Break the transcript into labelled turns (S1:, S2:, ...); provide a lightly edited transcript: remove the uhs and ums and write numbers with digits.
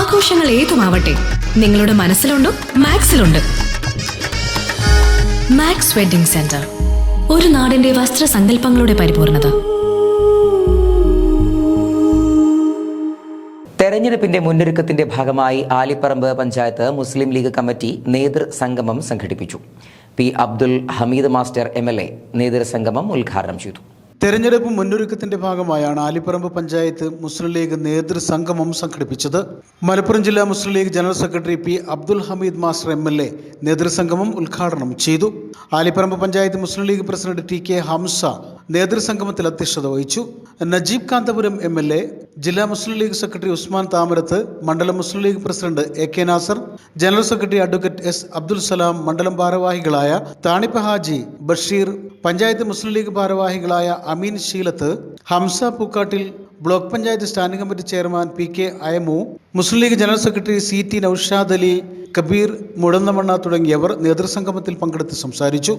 S1: ആഘോഷങ്ങൾ ഏതുമാവട്ടെ, നിങ്ങളുടെ മനസ്സിലുണ്ടോ മാക്സിലുണ്ട്. മാക്സ് വെഡിംഗ് സെന്റർ, ഒരു നാടിന്റെ വസ്ത്രസങ്കല്പങ്ങളുടെ പരിപൂർണത.
S2: തെരഞ്ഞെടുപ്പിന്റെ മുന്നൊരുക്കത്തിന്റെ ഭാഗമായി ആലിപ്പറമ്പ് പഞ്ചായത്ത് മുസ്ലിം ലീഗ് കമ്മിറ്റി നേതൃസംഗമം സംഘടിപ്പിച്ചു. P Abdul Hameed master MLA നേതൃസംഗമം ഉദ്ഘാടനം ചെയ്തു.
S3: തെരഞ്ഞെടുപ്പ് മുന്നൊരുക്കത്തിന്റെ ഭാഗമായാണ് ആലിപ്പറമ്പ് പഞ്ചായത്ത് മുസ്ലിം ലീഗ് നേതൃസംഗമം സംഘടിപ്പിച്ചത്. മലപ്പുറം ജില്ലാ Muslim League general secretary P Abdul Hameed master MLA നേതൃസംഗമം ഉദ്ഘാടനം ചെയ്തു. ആലിപ്പറമ്പ് പഞ്ചായത്ത് മുസ്ലിം ലീഗ് പ്രസിഡന്റ് TK ഹംസ നേതൃസംഗമത്തിൽ അധ്യക്ഷത വഹിച്ചു. നജീബ് കാന്തപുരം MLA, ജില്ലാ മുസ്ലിം ലീഗ് സെക്രട്ടറി ഉസ്മാൻ താമരത്ത്, മണ്ഡലം Muslim League president AK Nasar, general secretary advocate S Abdul Salam, മണ്ഡലം ഭാരവാഹികളായ താണിപ്പ ഹാജി, ബഷീർ, പഞ്ചായത്ത് മുസ്ലിം ലീഗ് ഭാരവാഹികളായ Ameen Sheelath, Hamza Pookkattil, block panchayat standing committee chairman PK Ayamu, Muslim League general secretary CT Naushad Ali, Kabeer Mudannamanna തുടങ്ങിയവർ നേതൃസംഗമത്തിൽ പങ്കെടുത്ത് സംസാരിച്ചു.